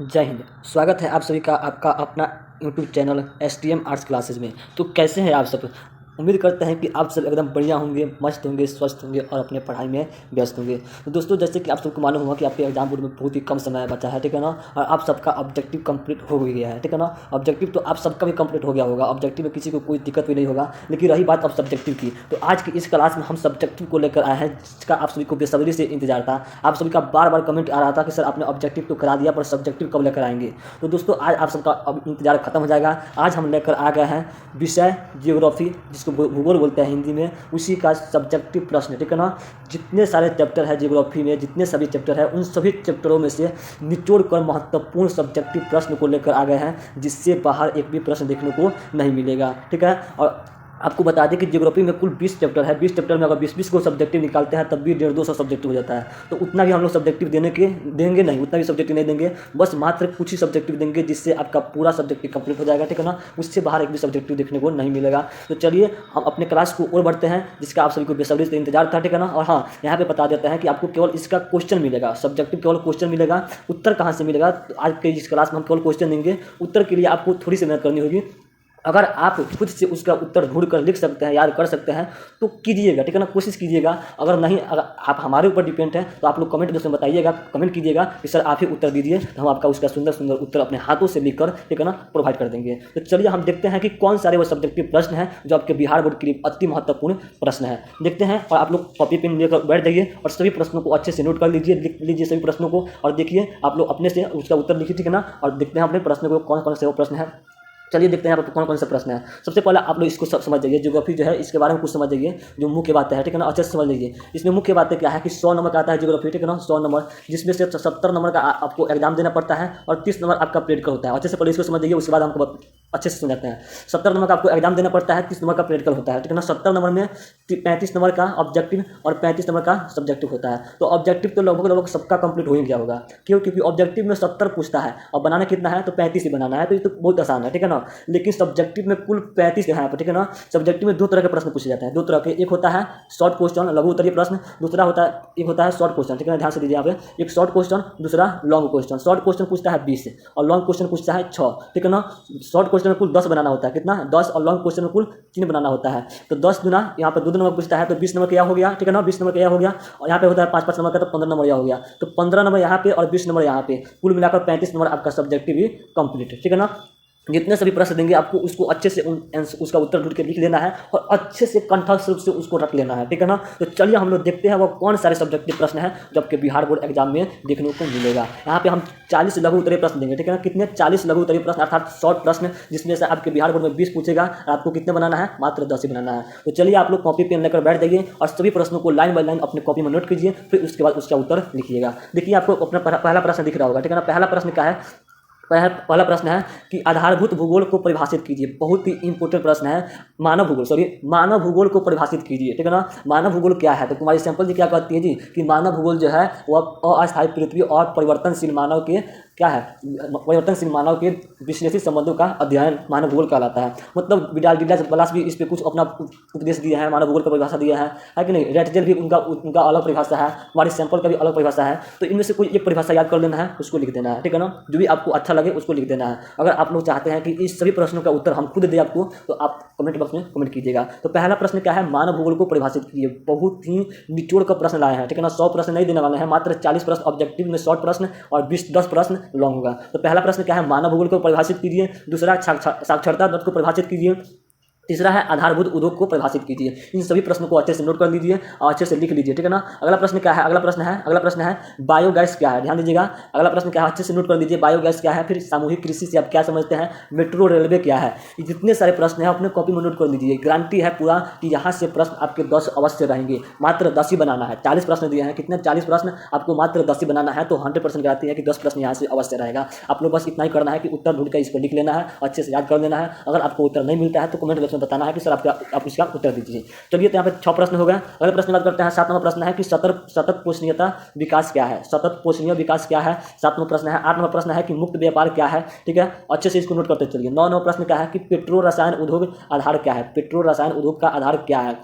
जय हिंद। स्वागत है आप सभी का आपका अपना YouTube channel STM arts classes में। तो कैसे हैं आप सब? उम्मीद करते हैं कि आप सब एकदम बढ़िया होंगे, मस्त होंगे, स्वस्थ होंगे और अपने पढ़ाई में व्यस्त होंगे। तो दोस्तों, जैसे कि आप सबको मालूम होगा कि आपके एग्जाम बोर्ड में बहुत ही कम समय बचा है, ठीक है ना। और आप सबका ऑब्जेक्टिव कंप्लीट हो गया है, ठीक है ना। ऑब्जेक्टिव तो आप सबका भी कंप्लीट हो गया होगा, ऑब्जेक्टिव में किसी को कोई दिक्कत भी नहीं होगा। लेकिन रही बात अब सब्जेक्टिव की, तो आज की इस क्लास में हम सब्जेक्टिव को लेकर आए हैं, जिसका आप सभी को बेसब्री से इंतजार था। आप सभी का बार बार कमेंट आ रहा था कि सर आपने ऑब्जेक्टिव तो करा दिया, पर सब्जेक्टिव कब लेकर आएंगे। तो दोस्तों, आज आप सबका अब इंतजार खत्म हो जाएगा। आज हम लेकर आ गए हैं विषय जियोग्राफी, जिसको भूगोल बोलते हैं हिंदी में, उसी का सब्जेक्टिव प्रश्न, ठीक है ना। जितने सारे चैप्टर है जियोग्राफी में, जितने सभी चैप्टर है, उन सभी चैप्टरों में से निचोड़ कर महत्वपूर्ण सब्जेक्टिव प्रश्न को लेकर आ गए हैं, जिससे बाहर एक भी प्रश्न देखने को नहीं मिलेगा, ठीक है। और आपको बता दें कि ज्योग्राफी में कुल 20 चैप्टर है। 20 चैप्टर में अगर 20-20 को सब्जेक्टिव निकालते हैं, तब भी 150-200 सब्जेक्टिव हो जाता है। तो उतना भी हम लोग सब्जेक्टिव देंगे नहीं, उतना भी सब्जेक्टिव नहीं देंगे। बस मात्र कुछ ही सब्जेक्टिव देंगे, जिससे आपका पूरा सब्जेक्टिव कंप्लीट हो जाएगा, ठीक है ना। उससे बाहर एक भी सब्जेक्टिव देखने को नहीं मिलेगा। तो चलिए हम अपने क्लास को और बढ़ते हैं, जिसका आप सभी को बेसब्री से इंतजार था, ठीक है ना। और हाँ, यहाँ पे बता देते हैं कि आपको केवल इसका क्वेश्चन मिलेगा, सब्जेक्टिव केवल क्वेश्चन मिलेगा। उत्तर कहाँ से मिलेगा? तो आज के इस क्लास में हम केवल क्वेश्चन देंगे। उत्तर के लिए आपको थोड़ी सी मेहनत करनी होगी। अगर आप खुद से उसका उत्तर ढूंढ कर लिख सकते हैं, याद कर सकते हैं, तो कीजिएगा, ठीक है ना, कोशिश कीजिएगा। अगर नहीं, अगर आप हमारे ऊपर डिपेंड है, तो आप लोग कमेंट बॉक्स में बताइएगा, कमेंट कीजिएगा कि सर आप ही उत्तर दीजिए, तो हम आपका उसका सुंदर सुंदर उत्तर अपने हाथों से लिखकर, ठीक है ना, प्रोवाइड कर देंगे। तो चलिए हम देखते हैं कि कौन सारे वो सब्जेक्टिव प्रश्न हैं जो आपके बिहार बोर्ड के लिए अति महत्वपूर्ण प्रश्न है। देखते हैं, और आप लोग कॉपी पेन लेकर बैठ जाइए और सभी प्रश्नों को अच्छे से नोट कर लीजिए, लिख लीजिए सभी प्रश्नों को, और देखिए आप लोग अपने से उसका उत्तर लिखिए, ठीक है ना। और देखते हैं अपने प्रश्न को कौन कौन से वो प्रश्न है। चलिए देखते हैं यहाँ पर कौन कौन से प्रश्न है। सबसे पहले आप लोग इसको समझ जाइए, ज्योग्राफी जो है इसके बारे में कुछ समझ जाइए, जो मुख्य बातें हैं, ठीक है ना, अच्छे से समझ लीजिए। इसमें मुख्य बातें क्या है कि 100 नंबर का आता है ज्योग्राफी, ठीक है ना, 100 नंबर, जिसमें से 70 नंबर का आपको एग्जाम देना पड़ता है और 30 नंबर आपका प्रैक्टिकल होता है। अच्छे से पहले इसको समझ जाइए, उसके बाद हमको अच्छे से समझाते हैं। 70 नंबर का आपको एग्जाम देना पड़ता है, 30 नंबर का प्रैक्टिकल होता है, ठीक है ना। 70 नंबर में 35 नंबर का ऑब्जेक्टिव और 35 नंबर का सब्जेक्टिव होता है। तो ऑब्जेक्टिव तो लगभग सबका कंप्लीट हो ही गया होगा, क्यों? क्योंकि ऑब्जेक्टिव में 70 पूछता है और बनाना कितना है, तो 35 ही बनाना है। तो ये तो बहुत आसान है, ठीक है ना। लेकिन सब्जेक्टिव में कुल 35 यहाँ पर, ठीक है ना। सब्जेक्टिव में दो तरह के प्रश्न पूछे जाते हैं, दो तरह के। एक होता है शॉर्ट क्वेश्चन, लघु उत्तरीय प्रश्न। दूसरा होता है, एक होता है शॉर्ट क्वेश्चन, ठीक है ना, ध्यान से दीजिए यहाँ पे। एक शॉर्ट क्वेश्चन, दूसरा लॉन्ग क्वेश्चन। शॉर्ट क्वेश्चन पूछता है 20 और लॉन्ग क्वेश्चन पूछता है 6, ठीक है ना। शॉर्ट क्वेश्चन में कुल 10 बनाना होता है, कितना? 10। और लॉन्ग क्वेश्चन में कुल 3 बनाना होता है। तो 10 गुना यहाँ पर 2 नंबर पूछता है, तो 20 नंबर क्या हो गया, ठीक है ना, 20 नंबर क्या हो गया। और यहाँ पे होता है 5-5 नंबर का, तो 15 नंबर यह हो गया। तो 15 नंबर यहाँ पे और 20 नंबर यहाँ पे, कुल मिलाकर 35 नंबर आपका सब्जेक्टिव भी कंप्लीट है, ठीक है ना। जितने सभी प्रश्न देंगे आपको उसको अच्छे से उसका उत्तर ढूंढ के लिख लेना है और अच्छे से कंठस्थ रूप से उसको रख लेना है, ठीक है ना। तो चलिए हम लोग देखते हैं वो कौन सारे सब्जेक्टिव प्रश्न हैं जो आपके बिहार बोर्ड एग्जाम में देखने को मिलेगा। यहाँ पे हम 40 लघु उत्तरीय प्रश्न देंगे, ठीक है ना। कितने? 40 लघु उत्तरीय प्रश्न, अर्थात शॉर्ट प्रश्न, जिसमें से आपके बिहार बोर्ड में 20 पूछेगा और आपको कितने बनाना है? मात्र 10 ही बनाना है। तो चलिए आप लोग कॉपी पेन लेकर बैठ जाइए और सभी प्रश्नों को लाइन बाय लाइन अपने कॉपी में नोट कीजिए, फिर उसके बाद उसका उत्तर लिखिएगा। देखिए आपको अपना पहला प्रश्न दिख रहा होगा, ठीक है ना। पहला प्रश्न क्या है? पहला प्रश्न है कि आधारभूत भूगोल को परिभाषित कीजिए। बहुत ही इंपॉर्टेंट प्रश्न है। मानव भूगोल को परिभाषित कीजिए, ठीक है ना। मानव भूगोल क्या है? तो कुमारी सैंपल जी क्या कहती है जी कि मानव भूगोल जो है वह अस्थायी पृथ्वी और परिवर्तनशील मानव के क्या है, परिवर्तनशील मानव के विश्लेषित संबंधों का अध्ययन मानव भूगोल कहलाता है। मतलब विडाल बलास भी इस पर कुछ अपना उपदेश दिया है, मानव भूगोल का परिभाषा दिया है कि नहीं। रेटजेल भी उनका अलग परिभाषा है, हमारी सैंपल का भी अलग परिभाषा है। तो इनमें से कोई एक परिभाषा याद कर लेना है, उसको लिख देना है, ठीक है ना। जो भी आपको अच्छा लगे उसको लिख देना है। अगर आप लोग चाहते हैं कि इस सभी प्रश्नों का उत्तर हम खुद दें आपको, तो आप कमेंट बॉक्स में कमेंट कीजिएगा। तो पहला प्रश्न क्या है? मानव भूगोल को परिभाषित कीजिए। बहुत ही निचोड़ का प्रश्न लाए हैं, ठीक है ना। 100 प्रश्न नहीं देने वाले हैं, मात्र 40 प्रश्न ऑब्जेक्टिव में शॉर्ट प्रश्न और 10 प्रश्न लॉन्ग होगा। तो पहला प्रश्न क्या है? मानव भूगोल को परिभाषित कीजिए। दूसरा साक्षरता दर को परिभाषित कीजिए। तीसरा है आधारभूत उद्योग को परिभाषित कीजिए। इन सभी प्रश्नों को अच्छे से नोट कर लीजिए और अच्छे से लिख लीजिए, ठीक है ना। अगला प्रश्न क्या है? अगला प्रश्न है बायोगैस क्या है? ध्यान दीजिएगा, अगला प्रश्न क्या है, अच्छे से नोट कर लीजिए। बायोगैस क्या है? फिर सामूहिक कृषि से आप क्या समझते हैं? मेट्रो रेलवे क्या है? ये जितने सारे प्रश्न हैं अपने कॉपी में नोट कर लीजिए। गारंटी है पूरा कि यहाँ से प्रश्न आपके 10 अवश्य रहेंगे। मात्र 10 ही बनाना है। 40 प्रश्न दिए हैं, कितने? 40 प्रश्न, आपको मात्र 10 ही बनाना है। तो 100% गारंटी है कि 10 प्रश्न यहाँ से अवश्य रहेगा। आप लोग बस इतना ही करना है कि उत्तर ढूंढ कर इस पर लिख लेना है, अच्छे से याद कर लेना है। अगर आपको उत्तर नहीं मिलता है तो कमेंट बॉक्स में बताना है कि सर आप इसका उत्तर दीजिए। चलिए, तो यहाँ पे 6 प्रश्न हो गए। अगले प्रश्न बात करते हैं। 7 नंबर प्रश्न है कि सतत पोषणीयता विकास क्या है? सतत पोषणीय विकास क्या है? 7 नंबर प्रश्न है। 8 नंबर प्रश्न है कि मुक्त व्यापार क्या है? ठीक है, अच्छे से इसको नोट करते चलिए। 9 नंबर प्रश्न क्या है कि पेट्रो रसायन उद्योग आधार क्या है? पेट्रो रसायन उद्योग का आधार क्या है?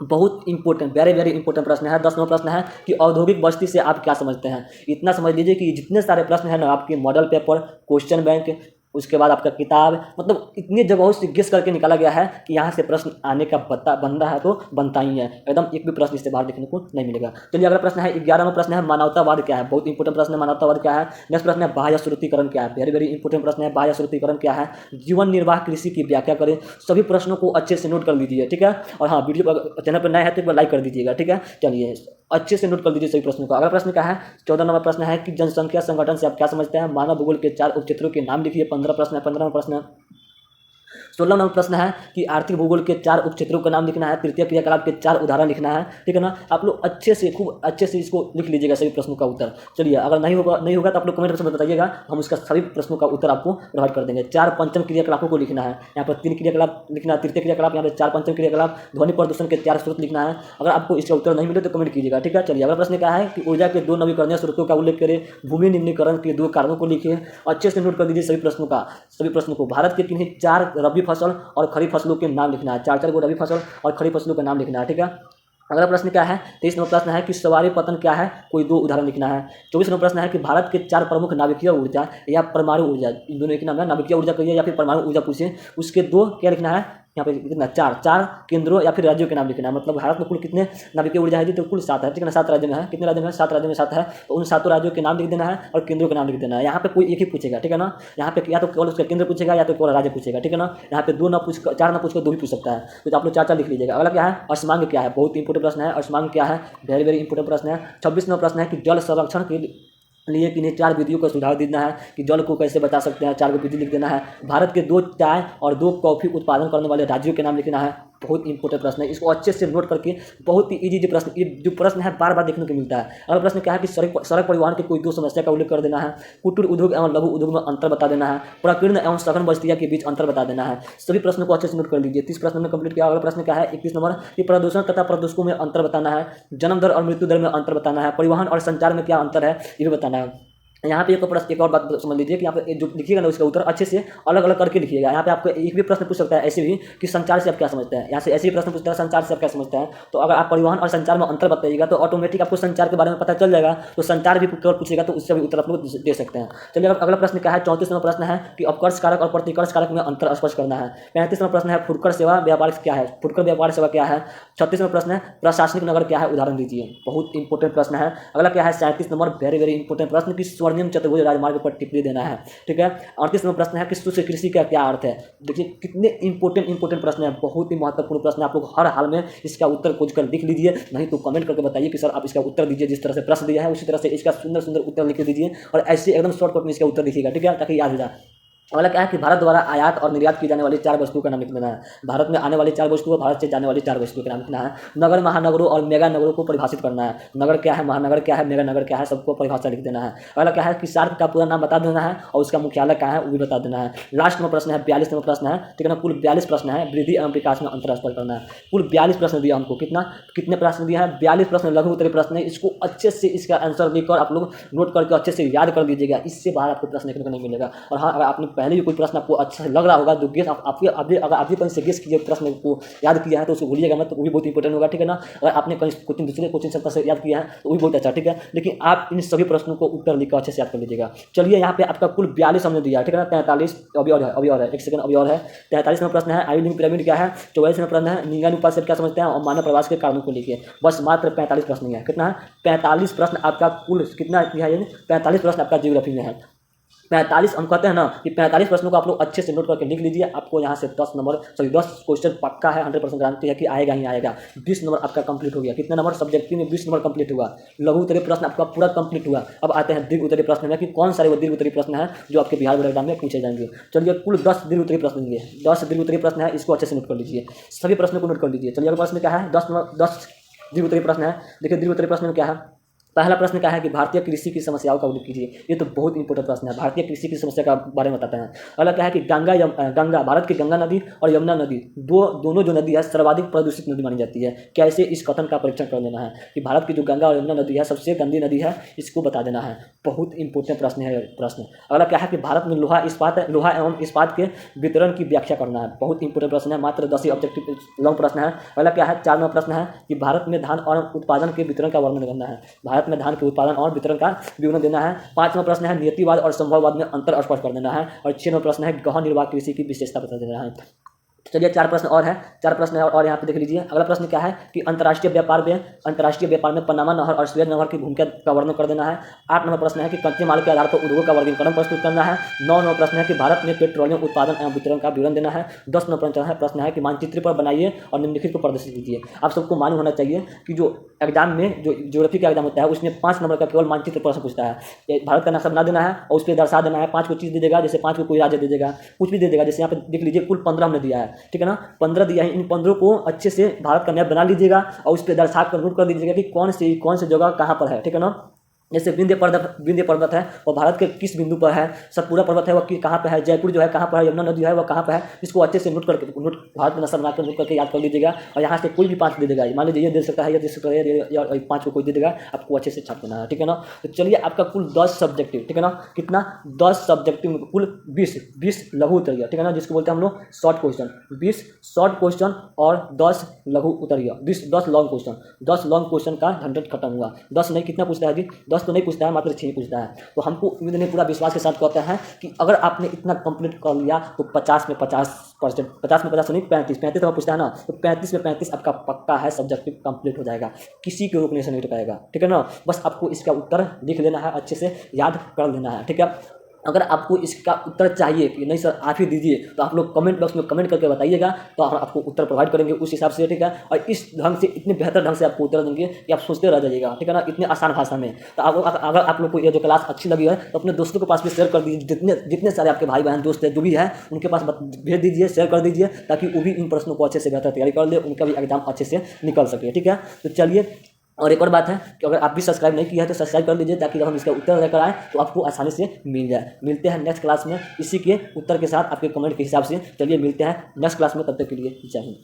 बहुत इंपॉर्टेंट, वेरी वेरी इंपॉर्टेंट प्रश्न है। 10वां प्रश्न है कि औद्योगिक बस्ती से आप क्या समझते हैं। इतना समझ लीजिए कि जितने सारे प्रश्न हैं ना, आपके मॉडल पेपर, क्वेश्चन बैंक, उसके बाद आपका किताब, मतलब इतनी जगहों से गेस करके निकाला गया है कि यहाँ से प्रश्न आने का बनता है तो बनता ही है, एकदम एक भी प्रश्न इससे बाहर देखने को नहीं मिलेगा। चलिए अगला प्रश्न है, 11वां प्रश्न है, मानवतावाद क्या है। बहुत इंपॉर्टेंट प्रश्न है, मानवतावाद क्या है। नेक्स्ट प्रश्न है, बाह्य श्रुतिकरण क्या है। वेरी वेरी इंपॉर्टेंट प्रश्न है, बाह्य श्रुतिकरण क्या है। जीवन निर्वाह कृषि की व्याख्या करें। सभी प्रश्नों को अच्छे से नोट कर लीजिए, ठीक है। और हाँ, वीडियो पर चैनल पर नए है तो एक बार लाइक कर दीजिएगा, ठीक है। चलिए अच्छे से नोट कर लीजिए सभी प्रश्नों को। अगला प्रश्न क्या है, 14 नंबर प्रश्न है कि जनसंख्या संगठन से आप क्या समझते हैं। मानव भूगोल के 4 उपक्षेत्रों के नाम लिखिए। 15 प्रश्न है। 15वां प्रश्न है। 16 नंबर प्रश्न है कि आर्थिक भूगोल के 4 उपक्षेत्रों का नाम लिखना है। तृतीय क्रियाकलाप के 4 उदाहरण लिखना है, ठीक है ना। आप लोग अच्छे से, खूब अच्छे से इसको लिख लीजिएगा सभी प्रश्नों का उत्तर। चलिए अगर नहीं होगा तो आप लोग कमेंट बॉक्स में बताइएगा, हम उसका सभी प्रश्नों का उत्तर आपको प्रोवाइड कर देंगे। 4 पंचम क्रियाकलापों को लिखना है। यहाँ पर 3 क्रियाकलाप लिखना है, तृतीय क्रियाकलाप, यहाँ पर 4 पंचम क्रियाकलाप, ध्वनि प्रदूषण के 4 स्रोत लिखना है। अगर आपको इसका उत्तर नहीं मिले तो कमेंट कीजिएगा, ठीक है। चलिए अगला प्रश्न क्या है कि ऊर्जा के 2 नवीकरणीय स्रोतों का उल्लेख करें। भूमि निम्नीकरण के 2 कारणों को लिखिए। अच्छे से नोट कर दीजिए सभी प्रश्नों को। भारत के किन्हीं 4 रबी फसल और खरीफ फसलों के नाम लिखना है। 4 को रबी फसल और खरीफ फसलों के नाम लिखना है, ठीक है। अगला प्रश्न क्या है, 23 नंबर प्रश्न है कि सवारी पतन क्या है। कोई 2 उदाहरण लिखना है। 24 नंबर प्रश्न है कि भारत के 4 प्रमुख नाभिकीय ऊर्जा या परमाणु ऊर्जा, इन दोनों एक नाम है, नाभिकीय ऊर्जा कहिए या फिर परमाणु ऊर्जा पूछिए, उसके 2 क्या लिखना है। यहाँ पे कितना, 4 केंद्रों या फिर राज्यों के नाम लिखना है। मतलब भारत में कुल कितने नाभिकीय ऊर्जा है जी, तो कुल 7 है, ठीक है ना। 7 राज्य में है, कितने राज्य में है, 7 राज्यों में 7 है। तो उन 7 राज्यों के नाम लिख देना है और केंद्रों के नाम लिख देना है। यहाँ पे कोई एक ही पूछेगा, ठीक है ना। यहाँ पे या तो केवल उसका केंद्र पूछेगा या तो केवल राज्य पूछेगा, ठीक है ना। यहाँ पे 2 ना पूछ 4 ना पूछ कर 2 भी पूछ सकता है, तो आप लोग 4 लिख लीजिएगा। अगला क्या है, अश्मांग क्या है। बहुत इंपॉर्टेंट प्रश्न है, अश्मांग क्या है, वेरी वेरी इंपॉर्टेंट प्रश्न है। 26 नंबर प्रश्न है कि जल संरक्षण के लिए किन्हीं 4 विधियों का सुझाव देना है कि जल को कैसे बचा सकते हैं। 4 को विधि लिख देना है। भारत के 2 चाय और 2 कॉफी उत्पादन करने वाले राज्यों के नाम लिखना है। बहुत इंपॉर्टेंट प्रश्न है, इसको अच्छे से नोट करके, बहुत ही इजी प्रश्न, ये जो प्रश्न है बार बार देखने को मिलता है। अगला प्रश्न क्या है कि सड़क परिवहन के कोई 2 समस्या का उल्लेख कर देना है। कुटीर उद्योग एवं लघु उद्योग में अंतर बता देना है। प्रकीर्ण एवं सघन बस्तियों के बीच अंतर बता देना है। सभी प्रश्नों को अच्छे से नोट कर लीजिए। 30 प्रश्न में कंप्लीट किया। अगला प्रश्न क्या है, 31 नंबर कि प्रदूषण तथा प्रदूषकों में अंतर बताना है। जन्म दर और मृत्यु दर में अंतर बताना है। परिवहन और संचार में क्या अंतर है, ये भी बताना है। यहाँ पे एक और बात समझ लीजिए कि यहाँ पे जो लिखिएगा ना उसका उत्तर अच्छे से अलग अलग करके लिखिएगा। यहाँ पे आपको एक भी प्रश्न पूछ सकता है ऐसे भी कि संचार से आप क्या समझते हैं। यहाँ से ऐसे भी प्रश्न पूछता है संचार से आप क्या समझते हैं। तो अगर आप परिवहन और संचार में अंतर बताइएगा तो ऑटोमेटिक आपको संचार के बारे में पता चल जाएगा। तो संचार भी केवल पूछेगा तो उससे भी उत्तर आप लोग दे सकते हैं। चलिए अगला प्रश्न क्या है, 34 नंबर प्रश्न है कि अपकर्ष कारक और प्रतिकर्ष कारक में अंतर स्पष्ट करना है। 35 नंबर प्रश्न है फुटकर सेवा व्यापार क्या है। फुटकर व्यापार सेवा क्या है। 36 नंबर प्रश्न है प्रशासनिक नगर क्या है, उदाहरण दीजिए। बहुत इंपॉर्टेंट प्रश्न है। अगला क्या है, 37 नंबर वेरी वेरी इंपॉर्टेंट प्रश्न की स्वर्णिम चतुर्भुज राजमार्ग पर टिप्पणी देना है, ठीक है। 38 नंबर प्रश्न है कि शुष्क कृषि का क्या अर्थ है। देखिए कितने इंपॉर्टेंट प्रश्न है, बहुत ही महत्वपूर्ण प्रश्न है। आप लोग हर हाल में इसका उत्तर खोज कर लिख लीजिए, नहीं तो कमेंट करके बताइए कि सर आप इसका उत्तर दीजिए। जिस तरह से प्रश्न दिया है उसी तरह से इसका सुंदर सुंदर उत्तर लिख दीजिए और ऐसे एकदम शॉर्टकट में इसका उत्तर लिखिएगा, ठीक है, ताकि याद हो जाए। अगला क्या है कि भारत द्वारा आयात और निर्यात की जाने वाली 4 वस्तुओं का नाम लिख देना है। भारत में आने वाली 4 वस्तुओं, भारत से जाने वाली 4 वस्तुओं का नाम लिखना है। नगर, महानगरों और मेगा नगरों को परिभाषित करना है। नगर क्या है, महानगर क्या है, मेगा नगर क्या है, सबको परिभाषा लिख देना है। अगला क्या है कि सार्क का पूरा नाम बता देना है और उसका मुख्यालय कहाँ है वो भी बता देना है। लास्ट में प्रश्न है 42 नंबर प्रश्न है, ठीक है ना। कुल 42 प्रश्न है, वृद्धि एवं विकास में अंतर स्पष्ट करना है। कुल 42 प्रश्न दिया हमको, कितने प्रश्न दिया है, 42 प्रश्न लघु उत्तरीय प्रश्न है। इसको अच्छे से इसका आंसर लिखकर आप लोग नोट करके अच्छे से याद कर लीजिएगा। इससे बाहर आपको प्रश्न देखने को नहीं मिलेगा। और हाँ, अगर आपने पहले भी कोई प्रश्न आपको अच्छा लग रहा होगा तो गेस अगर आप भी कहीं से गेस कीजिए प्रश्न को याद किया है तो उसको भूलिएगा मत, तो वो भी बहुत इंपॉर्टेंट होगा, ठीक है ना। अगर आपने कहीं दूसरे कोचिंग सेंटर से याद किया है तो वो भी बहुत अच्छा, ठीक है। लेकिन आप इन सभी प्रश्नों को उत्तर लिखकर अच्छे से याद कर लीजिएगा। चलिए यहाँ पे आपका कुल 42 हमने दिया, ठीक है ना। 43 अभी और है, एक सेकंड अभी और है। 43 नंबर प्रश्न है आयुर्लिंग पिरामिड क्या है। 44 नंबर प्रश्न है लिंगानुपात से क्या समझते हैं और मानव प्रवास के कारणों को लिखिए। बस मात्र 45 प्रश्न है। कितना है, 45 प्रश्न आपका कुल कितना है, 45 प्रश्न आपका ज्योग्राफी में है। 45 हम कहते हैं ना कि 45 प्रश्नों को आप लोग अच्छे से नोट करके लिख लीजिए। आपको यहाँ से 10 क्वेश्चन पक्का है, 100% गारंटी है कि आएगा ही आएगा। 20 नंबर आपका कंप्लीट हो गया। कितने नंबर, सब्जेक्टिव में 20 नंबर कंप्लीट हुआ। लघु उत्तरीय प्रश्न आपका पूरा कंप्लीट हुआ। अब आते हैं दीर्घ उत्तरीय प्रश्न में कि कौन सारे वो दीर्घ उत्तरीय प्रश्न है जो आपके बिहार बोर्ड एग्जाम में पूछे जाएंगे। चलिए कुल 10 दीर्घ उत्तरीय प्रश्न दिए, 10 दीर्घ उत्तरीय प्रश्न है, इसको अच्छे से नोट कर लीजिए। सभी प्रश्नों को नोट कर लीजिए। चलिए अगला प्रश्न क्या है, 10 दीर्घ उत्तरीय प्रश्न है। देखिए दीर्घ उत्तरीय प्रश्न में क्या है, पहला प्रश्न क्या है कि भारतीय कृषि की समस्याओं का उल्लेख कीजिए। ये तो बहुत इंपॉर्टेंट प्रश्न है, भारतीय कृषि की समस्या का बारे में बताते हैं। अगला क्या है कि गंगा भारत की गंगा नदी और यमुना नदी दोनों जो नदी है सर्वाधिक प्रदूषित नदी मानी जाती है। कैसे, इस कथन का परीक्षण कर लेना है कि भारत की जो गंगा और यमुना नदी है सबसे गंदी नदी है, इसको बता देना है। बहुत इंपॉर्टेंट प्रश्न है प्रश्न। अगला क्या है कि भारत में लोहा एवं इस्पात के वितरण की व्याख्या करना है। बहुत इंपॉर्टेंट प्रश्न है, मात्र 10 ही ऑब्जेक्टिव लॉन्ग प्रश्न है। अगला क्या है, 4 नंबर प्रश्न है कि भारत में धान और उत्पादन के वितरण का वर्णन करना है। भारत में धान के उत्पादन और वितरण का विवरण देना है। 5वां प्रश्न है नियतिवाद और संभववाद में अंतर स्पष्ट कर देना है। और 6वां प्रश्न है गहन निर्वाह कृषि की विशेषता बता देना है। चलिए 4 प्रश्न और है, 4 प्रश्न है और यहाँ पे देख लीजिए। अगला प्रश्न क्या है कि अंतर्राष्ट्रीय व्यापार में पनामा नहर और सुएज नहर की भूमिका का वर्णन कर देना है। 8 नंबर प्रश्न है कि कच्चे माल के आधार पर उद्योगों का वर्गीकरण प्रस्तुत करना है। 9 नंबर प्रश्न है कि भारत में पेट्रोलियम उत्पादन एवं वितरण का विवरण देना है। 10 नंबर प्रश्न है कि मानचित्र पर बनाइए और निम्नलिखित को प्रदर्शित कीजिए। आप सबको मालूम होना चाहिए कि जो एग्जाम में जो ज्योग्राफी का एग्जाम होता है उसमें 5 नंबर का केवल मानचित्र प्रश्न पूछता है। भारत का नक्शा बना देना है और उस पर दर्शा देना है। 5 को चीज़ दे देगा, जैसे 5 को कोई राज्य दे देगा, कुछ भी दे देगा। जैसे यहाँ पे देख लीजिए कुल 15 हमने दिया है, ठीक है ना, 15 दिया है। इन 15 को अच्छे से भारत का मैप बना लीजिएगा और उस पर दर्शा कर नोट कर दीजिएगा कि कौन सी जगह कहाँ पर है, ठीक है ना। जैसे विंध्य पर्वत है वो भारत के किस बिंदु पर है, सतपुरा पर्वत है वो कहाँ पे है, जयपुर जो है कहाँ पर है, यमुना नदी है वो कहाँ पर है। इसको अच्छे से भारत में नक्शा बनाकर नोट करके याद कर लीजिएगा। और यहाँ से कोई भी 5 दे देगा, मान लीजिए ये दे सकता है, ये दे सकता है, या 5 को कोई दे देगा, आपको अच्छे से छाप देना है, ठीक है ना। तो चलिए आपका कुल 10 सब्जेक्टिव, ठीक है ना, कितना 10 सब्जेक्टिव कुल 20 लघु उत्तरीय, ठीक है ना, जिसको बोलते हैं हम लोग शॉर्ट क्वेश्चन। 20 शॉर्ट क्वेश्चन और 10 लघु उत्तरीय, 10 लॉन्ग क्वेश्चन। 10 लॉन्ग क्वेश्चन का झंझट खत्म हुआ। 10 नहीं, कितना पूछता है जी, 10 तो नहीं पूछता है, मात्र 6 पूछता है। तो हमको उम्मीद नहीं, पूरा विश्वास के साथ कहते हैं कि अगर आपने इतना कंप्लीट कर लिया तो 50 में 50%, 50 में 50 नहीं, 35 तो पूछता है ना, तो 35 में 35 आपका पक्का है, सब्जेक्टिव कंप्लीट हो जाएगा, किसी के रोकने से नहीं रुकाएगा, ठीक है ना। बस आपको इसका उत्तर लिख लेना है, अच्छे से याद कर लेना है, ठीक है। अगर आपको इसका उत्तर चाहिए कि नहीं सर आप ही दीजिए, तो आप लोग कमेंट बॉक्स में कमेंट करके बताइएगा, तो हम आपको उत्तर प्रोवाइड करेंगे उस हिसाब से, ठीक है। और इस ढंग से, इतने बेहतर ढंग से आपको उत्तर देंगे कि आप सोचते रह जाइएगा, ठीक है ना, इतने आसान भाषा में। तो अगर आप लोग को ये जो क्लास अच्छी लगी है तो अपने दोस्तों के पास भी शेयर कर दीजिए। जितने सारे आपके भाई बहन दोस्त है जो भी है उनके पास भेज दीजिए, शेयर कर दीजिए, ताकि वो भी इन प्रश्नों को अच्छे से बेहतर तैयारी कर ले, उनका भी एग्जाम अच्छे से निकल सके, ठीक है। तो चलिए, और एक और बात है कि अगर आप भी सब्सक्राइब नहीं किया है तो सब्सक्राइब कर लीजिए, ताकि जब हम इसका उत्तर लेकर आएँ तो आपको आसानी से मिल जाए। मिलते हैं नेक्स्ट क्लास में इसी के उत्तर के साथ, आपके कमेंट के हिसाब से। चलिए मिलते हैं नेक्स्ट क्लास में, तब तक के लिए जय हिंद।